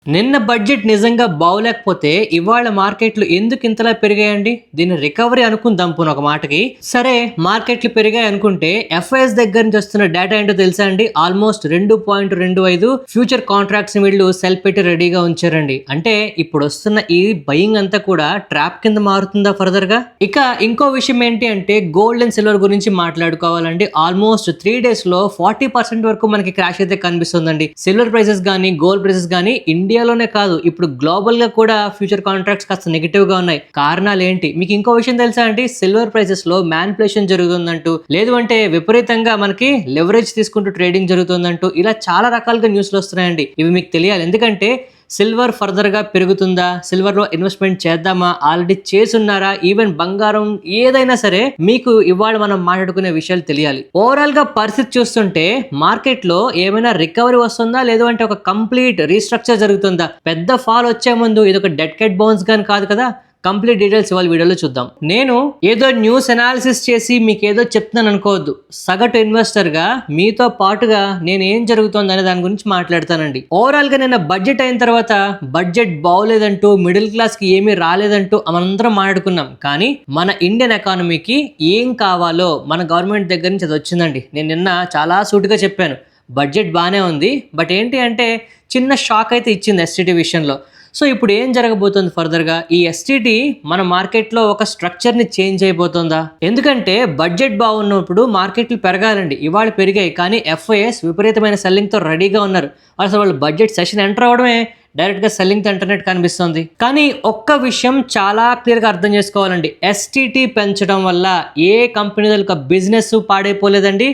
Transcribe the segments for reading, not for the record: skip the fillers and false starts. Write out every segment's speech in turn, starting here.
నిన్న బడ్జెట్ నిజంగా బాగోలేకపోతే ఇవాళ మార్కెట్లు ఎందుకు ఇంతలా పెరిగాయండి? దీన్ని రికవరీ అనుకుందాం పోనీ ఒక మాటకి. సరే మార్కెట్లు పెరిగాయి అనుకుంటే ఎఫ్ఐఎస్ దగ్గర నుంచి వస్తున్న డేటా ఏంటో తెలుసా అండి? ఆల్మోస్ట్ 2.25 ఫ్యూచర్ కాంట్రాక్ట్స్ ని వీళ్ళు సెల్ పెట్టి రెడీగా ఉంచారండి. అంటే ఇప్పుడు వస్తున్న ఈ బయింగ్ అంతా కూడా ట్రాప్ కింద మారుతుందా ఫర్దర్ గా? ఇక ఇంకో విషయం ఏంటి అంటే గోల్డ్ అండ్ సిల్వర్ గురించి మాట్లాడుకోవాలండి. ఆల్మోస్ట్ 3 days లో 40% వరకు మనకి క్రాష్ అయితే కనిపిస్తుందండి. సిల్వర్ ప్రైసెస్ కానీ గోల్డ్ ప్రైసెస్ కానీ ఇండియాలోనే కాదు ఇప్పుడు గ్లోబల్ గా కూడా ఫ్యూచర్ కాంట్రాక్ట్స్ కాస్త నెగిటివ్ గా ఉన్నాయి. కారణాలు ఏంటి? మీకు ఇంకో విషయం తెలుసా అండి? సిల్వర్ ప్రైసెస్ లో మ్యానిపులేషన్ జరుగుతుందంటూ, లేదు అంటే విపరీతంగా మనకి లెవరేజ్ తీసుకుంటూ ట్రేడింగ్ జరుగుతుందంటూ ఇలా చాలా రకాలుగా న్యూస్లు వస్తున్నాయండి. ఇవి మీకు తెలియాలి. ఎందుకంటే సిల్వర్ ఫర్దర్ గా పెరుగుతుందా, సిల్వర్ లో ఇన్వెస్ట్మెంట్ చేద్దామా, ఆల్రెడీ చేసున్నారా, ఈవెన్ బంగారం ఏదైనా సరే మీకు ఇవాళ మనం మాట్లాడుకునే విషయాలు తెలియాలి. ఓవరాల్ గా పరిస్థితి చూస్తుంటే మార్కెట్ లో ఏమైనా రికవరీ వస్తుందా, లేదు అంటే ఒక కంప్లీట్ రీస్ట్రక్చర్ జరుగుతుందా? పెద్ద ఫాల్ వచ్చే ముందు ఇది ఒక డెడ్ కెట్ బౌన్స్ గాని కాదు కదా. కంప్లీట్ డీటెయిల్స్ ఇవాళ వీడియోలో చూద్దాం. నేను ఏదో న్యూస్ అనాలిసిస్ చేసి మీకు ఏదో చెప్తున్నాను అనుకోవద్దు. సగటు ఇన్వెస్టర్ గా మీతో పాటుగా నేను ఏం జరుగుతుంది అనే దాని గురించి మాట్లాడతానండి. ఓవరాల్ గా నిన్న బడ్జెట్ అయిన తర్వాత బడ్జెట్ బాగోలేదంటూ, మిడిల్ క్లాస్ కి ఏమీ రాలేదంటూ మనందరం మాట్లాడుకున్నాం. కానీ మన ఇండియన్ ఎకానమీకి ఏం కావాలో మన గవర్నమెంట్ దగ్గర నుంచి అది వచ్చిందండి. నేను నిన్న చాలా సూటిగా చెప్పాను, బడ్జెట్ బాగానే ఉంది, బట్ ఏంటి అంటే చిన్న షాక్ అయితే ఇచ్చింది ఎస్టీటీ విషయంలో. సో ఇప్పుడు ఏం జరగబోతుంది ఫర్దర్గా? ఈ ఎస్టీటీ మన మార్కెట్లో ఒక స్ట్రక్చర్ని చేంజ్ అయిపోతుందా? ఎందుకంటే బడ్జెట్ బాగున్నప్పుడు మార్కెట్లు పెరగాలండి. ఇవాళ పెరిగాయి, కానీ ఎఫ్ఐఎస్ విపరీతమైన సెల్లింగ్తో రెడీగా ఉన్నారు. అసలు వాళ్ళు బడ్జెట్ సెషన్ ఎంటర్ అవడమే డైరెక్ట్గా సెల్లింగ్ ఇంటర్నెట్ కనిపిస్తుంది. కానీ ఒక్క విషయం చాలా క్లియర్గా అర్థం చేసుకోవాలండి. ఎస్టీటీ పెంచడం వల్ల ఏ కంపెనీ యొక్క బిజినెస్ పాడైపోలేదండి.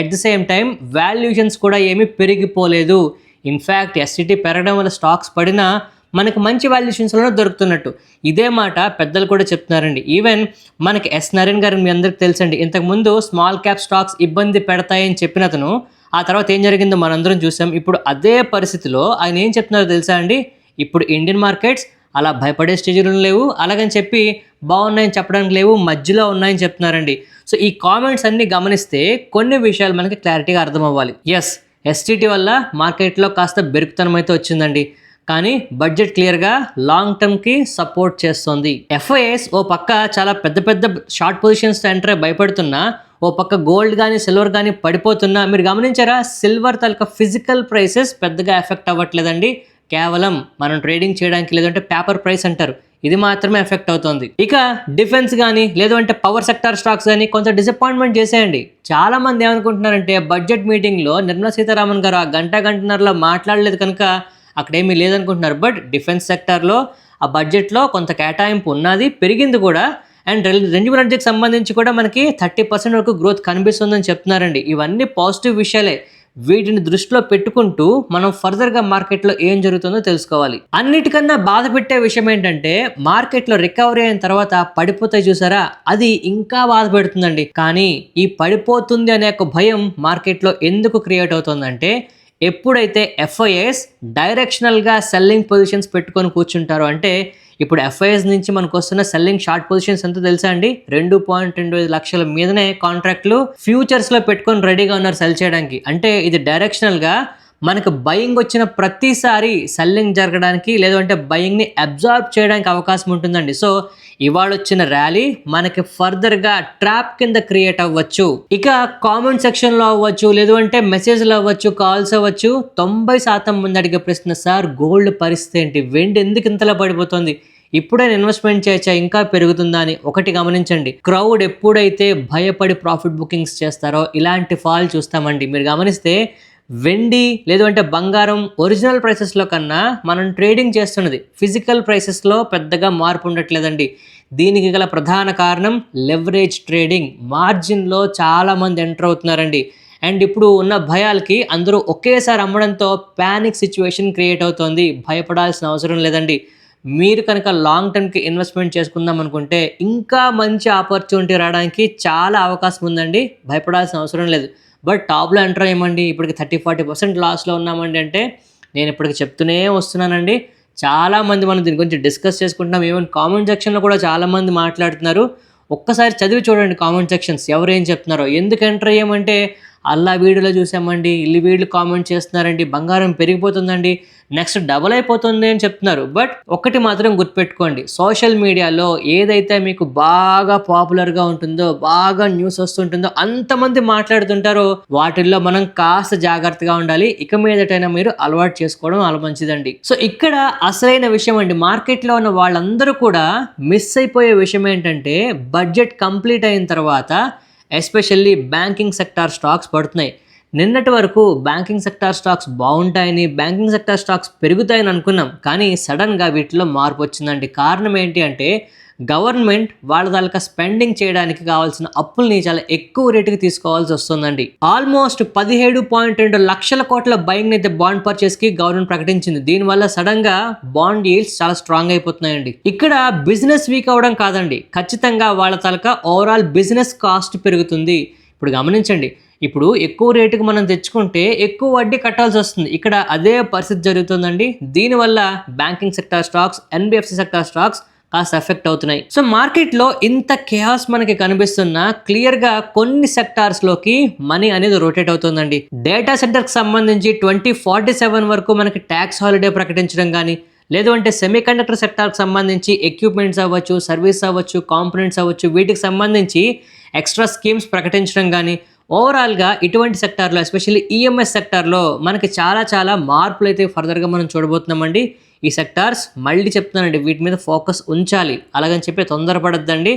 At the same time valuations కూడా ఏమీ పెరిగిపోలేదు. ఇన్ఫ్యాక్ట్ ఎస్టీటీ పెరగడం వల్ల స్టాక్స్ పడినా మనకి మంచి వాల్యుయేషన్స్లోనే దొరుకుతున్నట్టు. ఇదే మాట పెద్దలు కూడా చెప్తున్నారండి. ఈవెన్ మనకి ఎస్ నారాయణ గారు మీ అందరికి తెలుసండి. ఇంతకుముందు స్మాల్ క్యాప్ స్టాక్స్ ఇబ్బంది పెడతాయని చెప్పిన అతను ఆ తర్వాత ఏం జరిగిందో మనందరం చూసాం. ఇప్పుడు అదే పరిస్థితిలో ఆయన ఏం చెప్తున్నారో తెలుసా అండి? ఇప్పుడు ఇండియన్ మార్కెట్స్ అలా భయపడే స్టేజ్లో లేవు, అలాగని చెప్పి బాగున్నాయని చెప్పడానికి లేవు, మధ్యలో ఉన్నాయని చెప్తున్నారండి. సో ఈ కామెంట్స్ అన్ని గమనిస్తే కొన్ని విషయాలు మనకి క్లారిటీగా అర్థం అవ్వాలి. ఎస్, ఎస్టీటీ వల్ల మార్కెట్లో కాస్త బెరుకుతనం అయితే వచ్చిందండి. కానీ బడ్జెట్ క్లియర్గా లాంగ్ టర్మ్కి సపోర్ట్ చేస్తుంది. ఎఫ్ఐఎస్ ఓ పక్క చాలా పెద్ద పెద్ద షార్ట్ పొజిషన్స్తో ఎంటర్ భయపడుతున్నా, ఓ పక్క గోల్డ్ కానీ సిల్వర్ కానీ పడిపోతున్నా మీరు గమనించారా? సిల్వర్ తాలూకా ఫిజికల్ ప్రైసెస్ పెద్దగా ఎఫెక్ట్ అవ్వట్లేదండి. కేవలం మనం ట్రేడింగ్ చేయడానికి, లేదంటే పేపర్ ప్రైస్ అంటారు, ఇది మాత్రమే ఎఫెక్ట్ అవుతుంది. ఇక డిఫెన్స్ కానీ లేదు అంటే పవర్ సెక్టార్ స్టాక్స్ కానీ కొంత డిసప్పాయింట్మెంట్ చేసేయండి. చాలా మంది ఏమనుకుంటున్నారంటే బడ్జెట్ మీటింగ్లో నిర్మలా సీతారామన్ గారు ఆ గంటన్నరలో మాట్లాడలేదు కనుక అక్కడేమీ లేదనుకుంటున్నారు. బట్ డిఫెన్స్ సెక్టార్లో ఆ బడ్జెట్లో కొంత కేటాయింపు ఉన్నది, పెరిగింది కూడా. అండ్ రెన్యూబుల్ ఎనర్జీకి సంబంధించి కూడా మనకి 30% వరకు గ్రోత్ కనిపిస్తుందని చెప్తున్నారండి. ఇవన్నీ పాజిటివ్ విషయాలే. వీటిని దృష్టిలో పెట్టుకుంటూ మనం ఫర్దర్గా మార్కెట్లో ఏం జరుగుతుందో తెలుసుకోవాలి. అన్నిటికన్నా బాధ పెట్టే విషయం ఏంటంటే మార్కెట్లో రికవరీ అయిన తర్వాత పడిపోతాయి చూసారా, అది ఇంకా బాధ పెడుతుందండి. కానీ ఈ పడిపోతుంది అనే ఒక భయం మార్కెట్లో ఎందుకు క్రియేట్ అవుతుందంటే ఎప్పుడైతే ఎఫ్ఐఎస్ డైరెక్షనల్గా సెల్లింగ్ పొజిషన్స్ పెట్టుకొని కూర్చుంటారో, అంటే ఇప్పుడు ఎఫ్ఐఎస్ నుంచి మనకు వస్తున్న సెల్లింగ్ షార్ట్ పొజిషన్స్ ఎంతో తెలుసా అండి? 2.25 లక్షల మీదనే కాంట్రాక్ట్లు ఫ్యూచర్స్లో పెట్టుకొని రెడీగా ఉన్నారు సెల్ చేయడానికి. అంటే ఇది డైరెక్షనల్గా మనకు బయింగ్ వచ్చిన ప్రతిసారి సెల్లింగ్ జరగడానికి, లేదంటే బయింగ్ని అబ్జార్బ్ చేయడానికి అవకాశం ఉంటుందండి. సో ఇవాళ వచ్చిన ర్యాలీ మనకి ఫర్దర్గా ట్రాప్ కింద క్రియేట్ అవ్వచ్చు. ఇక కామెంట్ సెక్షన్లో అవ్వచ్చు, లేదు అంటే మెసేజ్లు అవ్వచ్చు, కాల్స్ అవ్వచ్చు, 90% మంది అడిగే ప్రశ్న, సార్ గోల్డ్ పరిస్థితి ఏంటి, వెండి ఎందుకు ఇంతలా పడిపోతుంది, ఇప్పుడే ఇన్వెస్ట్మెంట్ చేయొచ్చా, ఇంకా పెరుగుతుందా అని. ఒకటి గమనించండి, క్రౌడ్ ఎప్పుడైతే భయపడి ప్రాఫిట్ బుకింగ్స్ చేస్తారో ఇలాంటి ఫాల్ చూస్తామండి. మీరు గమనిస్తే వెండి లేదు అంటే బంగారం ఒరిజినల్ ప్రైసెస్లో కన్నా మనం ట్రేడింగ్ చేస్తున్నది ఫిజికల్ ప్రైసెస్లో పెద్దగా మార్పు ఉండట్లేదండి. దీనికి గల ప్రధాన కారణం లెవరేజ్ ట్రేడింగ్. మార్జిన్లో చాలామంది ఎంటర్ అవుతున్నారండి. అండ్ ఇప్పుడు ఉన్న భయాలకి అందరూ ఒకేసారి అమ్మడంతో ప్యానిక్ సిచ్యువేషన్ క్రియేట్ అవుతుంది. భయపడాల్సిన అవసరం లేదండి. మీరు కనుక లాంగ్ టర్మ్కి ఇన్వెస్ట్మెంట్ చేసుకుందాం అనుకుంటే ఇంకా మంచి ఆపర్చునిటీ రావడానికి చాలా అవకాశం ఉందండి. భయపడాల్సిన అవసరం లేదు. బట్ టాప్లో ఎంటర్ అయ్యమండి, ఇప్పటికి 30-40% లాస్లో ఉన్నామండి అంటే నేను ఇప్పటికి చెప్తూనే వస్తున్నానండి. చాలామంది మనం దీని గురించి డిస్కస్ చేసుకుంటున్నాం. ఈవెన్ కామెంట్ సెక్షన్లో కూడా చాలామంది మాట్లాడుతున్నారు. ఒక్కసారి చదివి చూడండి కామెంట్ సెక్షన్స్ ఎవరేం చెప్తున్నారో. ఎందుకు ఎంటర్ అయ్యామంటే అలా వీడియోలో చూసామండి, ఇల్లు వీళ్ళు కామెంట్ చేస్తున్నారండి, బంగారం పెరిగిపోతుందండి, నెక్స్ట్ డబుల్ అయిపోతుంది అని చెప్తున్నారు. బట్ ఒకటి మాత్రం గుర్తుపెట్టుకోండి, సోషల్ మీడియాలో ఏదైతే మీకు బాగా పాపులర్గా ఉంటుందో, బాగా న్యూస్ వస్తుంటుందో, అంతమంది మాట్లాడుతుంటారో వాటిల్లో మనం కాస్త జాగ్రత్తగా ఉండాలి. ఇక మీదటైనా మీరు అలవాటు చేసుకోవడం అలా మంచిదండి. సో ఇక్కడ అసలైన విషయం అండి, మార్కెట్లో ఉన్న వాళ్ళందరూ కూడా మిస్ అయిపోయే విషయం ఏంటంటే బడ్జెట్ కంప్లీట్ అయిన తర్వాత ఎస్పెషల్లీ బ్యాంకింగ్ సెక్టార్ స్టాక్స్ పడుతున్నాయి. నిన్నటి వరకు బ్యాంకింగ్ సెక్టార్ స్టాక్స్ బాగుంటాయని, బ్యాంకింగ్ సెక్టార్ స్టాక్స్ పెరుగుతాయని అనుకున్నాం, కానీ సడన్గా వీటిలో మార్పు వచ్చిందండి. కారణం ఏంటి అంటే గవర్నమెంట్ వాళ్ళ తాలూకా స్పెండింగ్ చేయడానికి కావాల్సిన అప్పుల్ని చాలా ఎక్కువ రేటుకి తీసుకోవాల్సి వస్తుందండి. ఆల్మోస్ట్ 17.2 లక్షల కోట్ల బయింగ్ అయితే బాండ్ పర్చేస్ కి గవర్నమెంట్ ప్రకటించింది. దీనివల్ల సడన్ గా బాండ్ ఈల్డ్స్ చాలా స్ట్రాంగ్ అయిపోతున్నాయండి. ఇక్కడ బిజినెస్ వీక్ అవడం కాదండి, ఖచ్చితంగా వాళ్ళ తాలూకా ఓవరాల్ బిజినెస్ కాస్ట్ పెరుగుతుంది. ఇప్పుడు గమనించండి, ఇప్పుడు ఎక్కువ రేటుకి మనం తెచ్చుకుంటే ఎక్కువ వడ్డీ కట్టాల్సి వస్తుంది. ఇక్కడ అదే పరిస్థితి జరుగుతుందండి. దీనివల్ల banking sector stocks, NBFC sector stocks కాస్త ఎఫెక్ట్ అవుతున్నాయి. సో మార్కెట్లో ఇంత కేయాస్ మనకి కనిపిస్తున్నా క్లియర్గా కొన్ని సెక్టార్స్లోకి మనీ అనేది రొటేట్ అవుతుందండి. డేటా సెంటర్కి సంబంధించి 2047 వరకు మనకి ట్యాక్స్ హాలిడే ప్రకటించడం కానీ, లేదు అంటే సెమీకండక్టర్ సెక్టార్కి సంబంధించి ఎక్విప్మెంట్స్ అవ్వచ్చు, సర్వీస్ అవ్వచ్చు, కాంపోనెంట్స్ అవ్వచ్చు, వీటికి సంబంధించి ఎక్స్ట్రా స్కీమ్స్ ప్రకటించడం కానీ, ఓవరాల్గా ఇటువంటి సెక్టార్లో ఎస్పెషల్లీ ఈఎంఎస్ సెక్టార్లో మనకి చాలా మార్పులు అయితే ఫర్దర్గా మనం చూడబోతున్నామండి. ఈ సెక్టార్స్ మళ్ళీ చెప్తున్నానండి, వీటి మీద ఫోకస్ ఉంచాలి, అలాగని చెప్పి తొందరపడద్దండి.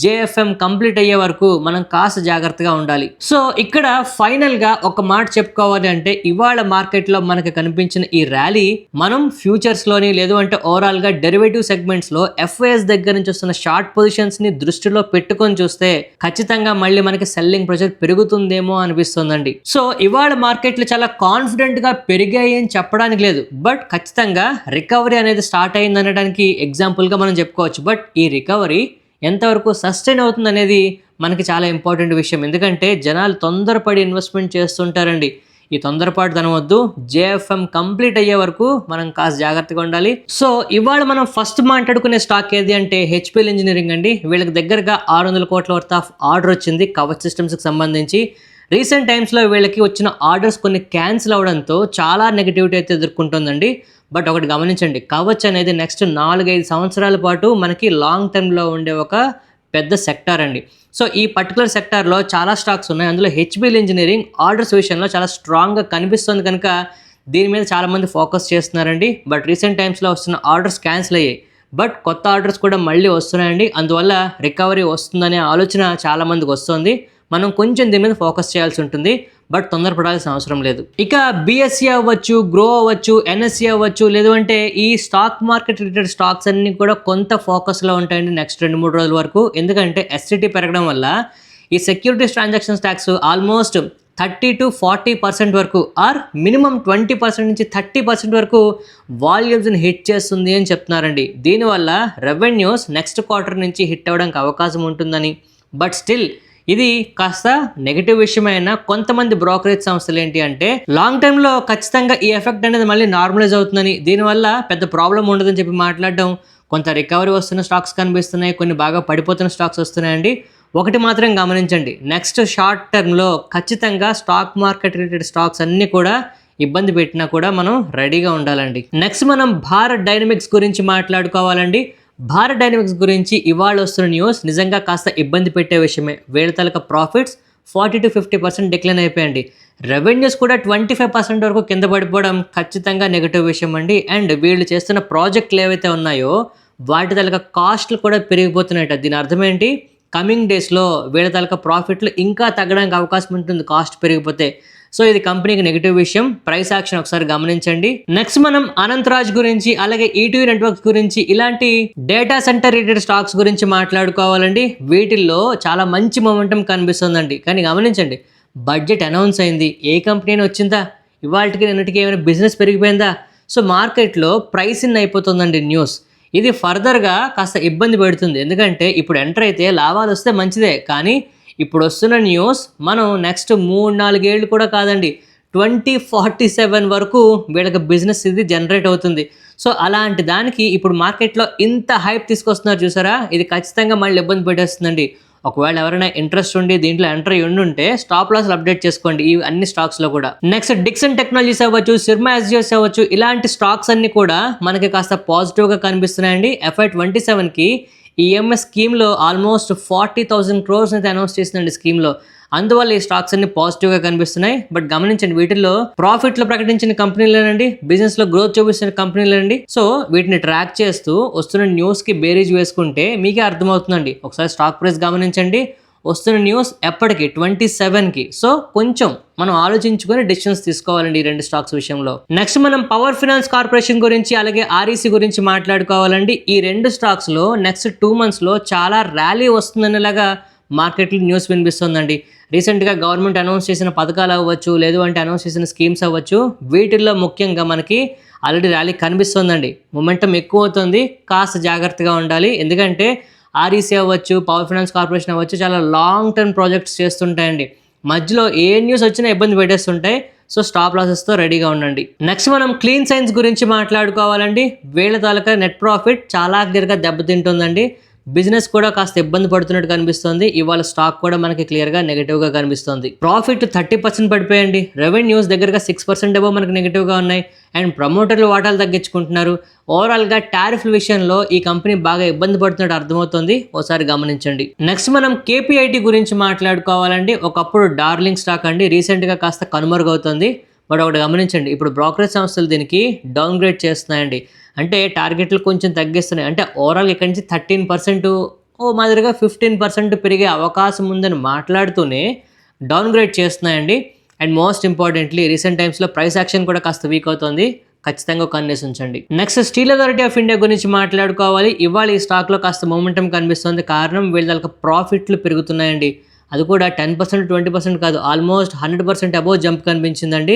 జేఎఫ్ఎం కంప్లీట్ అయ్యే వరకు మనం కాస్త జాగ్రత్తగా ఉండాలి. సో ఇక్కడ ఫైనల్గా ఒక మాట చెప్పుకోవాలి అంటే, ఇవాళ మార్కెట్లో మనకి కనిపించిన ఈ ర్యాలీ మనం ఫ్యూచర్స్లోని, లేదు అంటే ఓవరాల్గా డెరివేటివ్ సెగ్మెంట్స్లో ఎఫ్ఐఎస్ దగ్గర నుంచి వస్తున్న షార్ట్ పొజిషన్స్ని దృష్టిలో పెట్టుకొని చూస్తే ఖచ్చితంగా మళ్ళీ మనకి సెల్లింగ్ ప్రెషర్ పెరుగుతుందేమో అనిపిస్తుందండి. సో ఇవాళ మార్కెట్లు చాలా కాన్ఫిడెంట్గా పెరిగాయి అని చెప్పడానికి లేదు, బట్ ఖచ్చితంగా రికవరీ అనేది స్టార్ట్ అయింది అనడానికి ఎగ్జాంపుల్గా మనం చెప్పుకోవచ్చు. బట్ ఈ రికవరీ ఎంతవరకు సస్టైన్ అవుతుంది అనేది మనకి చాలా ఇంపార్టెంట్ విషయం. ఎందుకంటే జనాలు తొందరపడి ఇన్వెస్ట్మెంట్ చేస్తుంటారండి. ఈ తొందరపాటు తనవద్దు, జేఎఫ్ఎం కంప్లీట్ అయ్యే వరకు మనం కాస్త జాగ్రత్తగా ఉండాలి. సో ఇవాళ మనం ఫస్ట్ మాట్లాడుకునే స్టాక్ ఏది అంటే హెచ్పిఎల్ ఇంజనీరింగ్ అండి. వీళ్ళకి దగ్గరగా 600 కోట్ల వర్త్ ఆఫ్ ఆర్డర్ వచ్చింది కవచ్ సిస్టమ్స్కి సంబంధించి. రీసెంట్ టైమ్స్లో వీళ్ళకి వచ్చిన ఆర్డర్స్ కొన్ని క్యాన్సిల్ అవడంతో చాలా నెగిటివిటీ అయితే ఎదుర్కొంటుందండి. బట్ ఒకటి గమనించండి, కవచ్ అనేది నెక్స్ట్ 4-5 సంవత్సరాల పాటు మనకి లాంగ్ టర్మ్లో ఉండే ఒక పెద్ద సెక్టార్ అండి. సో ఈ పర్టికులర్ సెక్టార్లో చాలా స్టాక్స్ ఉన్నాయి. అందులో హెచ్పిఎల్ ఇంజనీరింగ్ ఆర్డర్స్ విషయంలో చాలా స్ట్రాంగ్గా కనిపిస్తుంది కనుక దీని మీద చాలామంది ఫోకస్ చేస్తున్నారండి. బట్ రీసెంట్ టైమ్స్లో వస్తున్న ఆర్డర్స్ క్యాన్సిల్ అయ్యాయి, బట్ కొత్త ఆర్డర్స్ కూడా మళ్ళీ వస్తున్నాయండి. అందువల్ల రికవరీ వస్తుందనే ఆలోచన చాలామందికి వస్తుంది. మనం కొంచెం దీని మీద ఫోకస్ చేయాల్సి ఉంటుంది, బట్ తొందరపడాల్సిన అవసరం లేదు. ఇక బిఎస్సి అవ్వచ్చు, గ్రో అవ్వచ్చు, ఎన్ఎస్సి అవ్వచ్చు, లేదు అంటే ఈ స్టాక్ మార్కెట్ రిలేటెడ్ స్టాక్స్ అన్ని కూడా కొంత ఫోకస్లో ఉంటాయండి నెక్స్ట్ 2-3 రోజుల వరకు. ఎందుకంటే ఎస్సిటీ పెరగడం వల్ల ఈ securities transactions tax almost 30 to 40% వరకు, ఆర్ మినిమం 20% నుంచి 30% వరకు వాల్యూమ్స్ని హిట్ చేస్తుంది అని చెప్తున్నారండి. దీనివల్ల రెవెన్యూస్ నెక్స్ట్ క్వార్టర్ నుంచి హిట్ అవ్వడానికి అవకాశం ఉంటుందని. బట్ స్టిల్ ఇది కాస్త నెగిటివ్ విషయమైనా కొంతమంది బ్రోకరేజ్ సంస్థలు ఏంటి అంటే లాంగ్ టైంలో ఖచ్చితంగా ఈ ఎఫెక్ట్ అనేది మళ్ళీ నార్మలైజ్ అవుతుందని, దీనివల్ల పెద్ద ప్రాబ్లం ఉండదని చెప్పి మాట్లాడడం. కొంత రికవరీ వస్తున్న స్టాక్స్ కనిపిస్తున్నాయి, కొన్ని బాగా పడిపోతున్న స్టాక్స్ వస్తున్నాయండి. ఒకటి మాత్రం గమనించండి, నెక్స్ట్ షార్ట్ టర్మ్లో ఖచ్చితంగా స్టాక్ మార్కెట్ రిలేటెడ్ స్టాక్స్ అన్నీ కూడా ఇబ్బంది పెట్టినా కూడా మనం రెడీగా ఉండాలండి. నెక్స్ట్ మనం భారత్ డైనమిక్స్ గురించి మాట్లాడుకోవాలండి. భారత్ డైనమిక్స్ గురించి ఇవాళ వస్తున్న న్యూస్ నిజంగా కాస్త ఇబ్బంది పెట్టే విషయమే. వీళ్ళ తాలూకా ప్రాఫిట్స్ 40 to 50% డిక్లైన్ అయిపోయండి. రెవెన్యూస్ కూడా 25% వరకు కింద పడిపోవడం ఖచ్చితంగా నెగిటివ్ విషయం అండి. అండ్ వీళ్ళు చేస్తున్న ప్రాజెక్టులు ఏవైతే ఉన్నాయో వాటి తాలూకా కాస్ట్లు కూడా పెరిగిపోతున్నాయట. దీని అర్థం ఏంటి, కమింగ్ డేస్లో వీళ్ళ తాలూకా ప్రాఫిట్లు ఇంకా తగ్గడానికి అవకాశం ఉంటుంది కాస్ట్ పెరిగిపోతే. సో ఇది కంపెనీకి నెగిటివ్ విషయం. ప్రైస్ యాక్షన్ ఒకసారి గమనించండి. నెక్స్ట్ మనం అనంతరాజ్ గురించి, అలాగే ఈటీవీ నెట్వర్క్స్ గురించి, ఇలాంటి డేటా సెంటర్ రిలేటెడ్ స్టాక్స్ గురించి మాట్లాడుకోవాలండి. వీటిల్లో చాలా మంచి మొమెంటం కనిపిస్తుందండి. కానీ గమనించండి, బడ్జెట్ అనౌన్స్ అయింది, ఏ కంపెనీ వచ్చిందా, ఇవాళకి నిన్నటికి ఏమైనా బిజినెస్ పెరిగిపోయిందా? సో మార్కెట్లో ప్రైస్ ఇన్ అయిపోతుందండి న్యూస్. ఇది ఫర్దర్గా కాస్త ఇబ్బంది పెడుతుంది. ఎందుకంటే ఇప్పుడు ఎంటర్ అయితే లాభాలు వస్తే మంచిదే, కానీ ఇప్పుడు వస్తున్న న్యూస్ మనం నెక్స్ట్ 3-4 ఏళ్ళు కూడా కాదండి 2047 వరకు వీళ్ళకి బిజినెస్ ఇది జనరేట్ అవుతుంది. సో అలాంటి దానికి ఇప్పుడు మార్కెట్లో ఇంత హైప్ తీసుకొస్తున్నారు చూసారా, ఇది ఖచ్చితంగా మళ్ళీ ఇబ్బంది పెట్టేస్తుందండి. ఒకవేళ ఎవరైనా ఇంట్రెస్ట్ ఉండి దీంట్లో ఎంటర్ అయ్యి ఉండుంటే స్టాప్ లాస్ అప్డేట్ చేసుకోండి ఈ అన్ని స్టాక్స్ లో కూడా. నెక్స్ట్ డిక్సన్ టెక్నాలజీస్ అవ్వచ్చు, సిర్మా ఎస్జిఎస్ అవ్వచ్చు, ఇలాంటి స్టాక్స్ అన్ని కూడా మనకి కాస్త పాజిటివ్ గా కనిపిస్తున్నాయండి. FY27 కి ఈఎంఎస్ స్కీమ్ లో ఆల్మోస్ట్ 40,000 crores అయితే అనౌన్స్ చేసిందండి స్కీమ్ లో. అందువల్ల ఈ స్టాక్స్ అన్ని పాజిటివ్ గా కనిపిస్తున్నాయి. బట్ గమనించండి, వీటిల్లో ప్రాఫిట్లు ప్రకటించిన కంపెనీలేనండి, బిజినెస్ లో గ్రోత్ చూపిస్తున్న కంపెనీలేనండి. సో వీటిని ట్రాక్ చేస్తూ వస్తున్న న్యూస్ కి బేరీజ్ వేసుకుంటే మీకే అర్థమవుతుందండి. ఒకసారి స్టాక్ ప్రైస్ గమనించండి, వస్తున్న న్యూస్ ఎప్పటికి 27కి. సో కొంచెం మనం ఆలోచించుకొని డిసిషన్స్ తీసుకోవాలండి ఈ రెండు స్టాక్స్ విషయంలో. నెక్స్ట్ మనం పవర్ ఫైనాన్స్ కార్పొరేషన్ గురించి అలాగే REC గురించి మాట్లాడుకోవాలండి. ఈ రెండు స్టాక్స్ లో నెక్స్ట్ 2 months లో చాలా ర్యాలీ వస్తుందనేలాగా మార్కెట్లో న్యూస్ వినిపిస్తుందండి. రీసెంట్గా గవర్నమెంట్ అనౌన్స్ చేసిన పథకాలు అవ్వచ్చు, లేదు అంటే అనౌన్స్ చేసిన స్కీమ్స్ అవ్వచ్చు, వీటిల్లో ముఖ్యంగా మనకి ఆల్రెడీ ర్యాలీ కనిపిస్తుందండి. మొమెంటం ఎక్కువ అవుతుంది, కాస్త జాగ్రత్తగా ఉండాలి. ఎందుకంటే REC అవ్వచ్చు, పవర్ ఫైనాన్స్ కార్పొరేషన్ అవ్వచ్చు, చాలా లాంగ్ టర్మ్ ప్రాజెక్ట్స్ చేస్తుంటాయండి. మధ్యలో ఏ న్యూస్ వచ్చినా ఇబ్బంది పెట్టేస్తుంటాయి. సో స్టాప్ లాసెస్తో రెడీగా ఉండండి. నెక్స్ట్ మనం క్లీన్ సైన్స్ గురించి మాట్లాడుకోవాలండి. వీళ్ళ తాలూకా నెట్ ప్రాఫిట్ చాలా క్లియర్గా దెబ్బతింటుందండి. బిజినెస్ కూడా కాస్త ఇబ్బంది పడుతున్నట్టు కనిపిస్తుంది. ఇవాళ స్టాక్ కూడా మనకి క్లియర్గా నెగిటివ్గా కనిపిస్తుంది. ప్రాఫిట్ 30% పడిపోయండి. రెవెన్యూస్ దగ్గరగా 6% ఏవో మనకి నెగిటివ్గా ఉన్నాయి. అండ్ ప్రమోటర్లు వాటాలు తగ్గించుకుంటున్నారు. ఓవరాల్గా టారిఫ్ల విషయంలో ఈ కంపెనీ బాగా ఇబ్బంది పడుతున్నట్టు అర్థమవుతుంది. ఒకసారి గమనించండి. నెక్స్ట్ మనం KPIT గురించి మాట్లాడుకోవాలండి. ఒకప్పుడు డార్లింగ్ స్టాక్ అండి, రీసెంట్గా కాస్త కనుమరుగవుతుంది. బట్ ఒకటి గమనించండి, ఇప్పుడు బ్రోకరేజ్ సంస్థలు దీనికి డౌన్ గ్రేడ్ చేస్తున్నాయండి. అంటే టార్గెట్లు కొంచెం తగ్గిస్తున్నాయి. అంటే ఓవరాల్ ఇక్కడి నుంచి 13% మాదిరిగా 15% పెరిగే అవకాశం ఉందని మాట్లాడుతూనే డౌన్ గ్రేడ్ చేస్తున్నాయండి. అండ్ మోస్ట్ ఇంపార్టెంట్లీ రీసెంట్ టైమ్స్లో ప్రైస్ యాక్షన్ కూడా కాస్త వీక్ అవుతుంది. ఖచ్చితంగా కన్నేసి ఉంచండి. Next Steel Authority of India గురించి మాట్లాడుకోవాలి. ఇవాళ ఈ స్టాక్లో కాస్త మొమెంటం కనిపిస్తుంది. కారణం వీళ్ళ ప్రాఫిట్లు పెరుగుతున్నాయండి. అది కూడా 10%, 20% కాదు, ఆల్మోస్ట్ 100% అబోవ్ జంప్ కనిపించిందండి.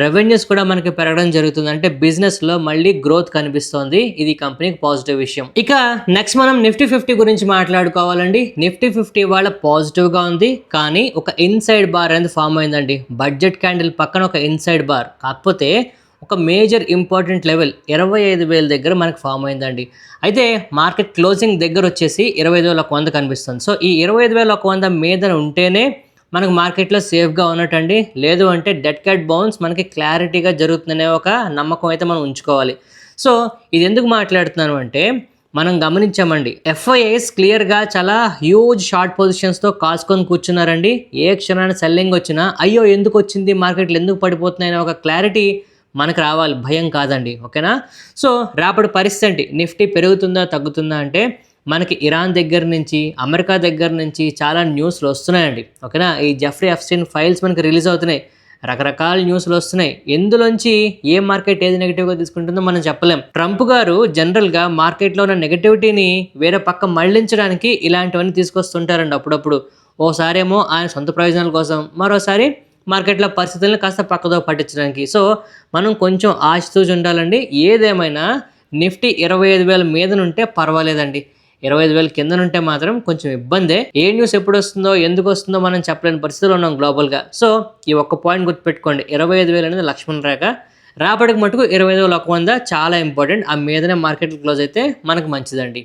రెవెన్యూస్ కూడా మనకి పెరగడం జరుగుతుంది. అంటే బిజినెస్లో మళ్ళీ గ్రోత్ కనిపిస్తోంది. ఇది కంపెనీకి పాజిటివ్ విషయం. ఇక నెక్స్ట్ మనం నిఫ్టీ 50 గురించి మాట్లాడుకోవాలండి. నిఫ్టీ 50 వాళ్ళ పాజిటివ్గా ఉంది, కానీ ఒక ఇన్సైడ్ బార్ అనేది ఫామ్ అయిందండి. బడ్జెట్ క్యాండిల్ పక్కన ఒక ఇన్సైడ్ బార్, కాకపోతే ఒక మేజర్ ఇంపార్టెంట్ లెవెల్ 25,000 దగ్గర మనకు ఫామ్ అయిందండి. అయితే మార్కెట్ క్లోజింగ్ దగ్గర వచ్చేసి 25,100 కనిపిస్తుంది. సో ఈ 25,100 మీద ఉంటేనే మనకు మార్కెట్లో సేఫ్గా ఉన్నట్టండి. లేదు అంటే డెడ్ క్యాట్ బౌన్స్ మనకి క్లారిటీగా జరుగుతుందనే ఒక నమ్మకం అయితే మనం ఉంచుకోవాలి. సో ఇది ఎందుకు మాట్లాడుతున్నాను అంటే, మనం గమనించామండి, FIIs క్లియర్గా చాలా హ్యూజ్ షార్ట్ పొజిషన్స్తో కాసుకొని కూర్చున్నారండి. ఏ క్షణాన్ని సెల్లింగ్ వచ్చినా అయ్యో ఎందుకు వచ్చింది, మార్కెట్లు ఎందుకు పడిపోతున్నాయనే ఒక క్లారిటీ మనకు రావాలి, భయం కాదండి. ఓకేనా? సో రేపటి పరిస్థితి నిఫ్టీ పెరుగుతుందా తగ్గుతుందా అంటే, మనకి ఇరాన్ దగ్గర నుంచి, అమెరికా దగ్గర నుంచి చాలా న్యూస్లు వస్తున్నాయండి. ఓకేనా? ఈ జెఫ్రీ ఎప్స్టైన్ ఫైల్స్ మనకి రిలీజ్ అవుతున్నాయి, రకరకాల న్యూస్లు వస్తున్నాయి. ఎందులోంచి ఏ మార్కెట్ ఏది నెగిటివ్గా తీసుకుంటుందో మనం చెప్పలేం. ట్రంప్ గారు జనరల్గా మార్కెట్లో ఉన్న నెగిటివిటీని వేరే పక్క మళ్లించడానికి ఇలాంటివన్నీ తీసుకొస్తుంటారండి అప్పుడప్పుడు. ఓసారి ఏమో ఆయన సొంత ప్రయోజనాల కోసం, మరోసారి మార్కెట్లో పరిస్థితులను కాస్త పక్కదో పట్టించడానికి. సో మనం కొంచెం ఆశతో ఉండాలండి. ఏదేమైనా నిఫ్టీ 25,000 మీదనుంటే పర్వాలేదండి. 25,000 కిందనుంటే మాత్రం కొంచెం ఇబ్బందే. ఏ న్యూస్ ఎప్పుడు వస్తుందో ఎందుకు వస్తుందో మనం చెప్పలేని పరిస్థితుల్లో ఉన్నాం గ్లోబల్గా. సో ఈ ఒక్క పాయింట్ గుర్తుపెట్టుకోండి, 25,000 అనేది లక్ష్మణ రేఖ. రాబడికి మటుకు 25,100 చాలా ఇంపార్టెంట్. ఆ మీదనే మార్కెట్ క్లోజ్ అయితే మనకు మంచిదండి.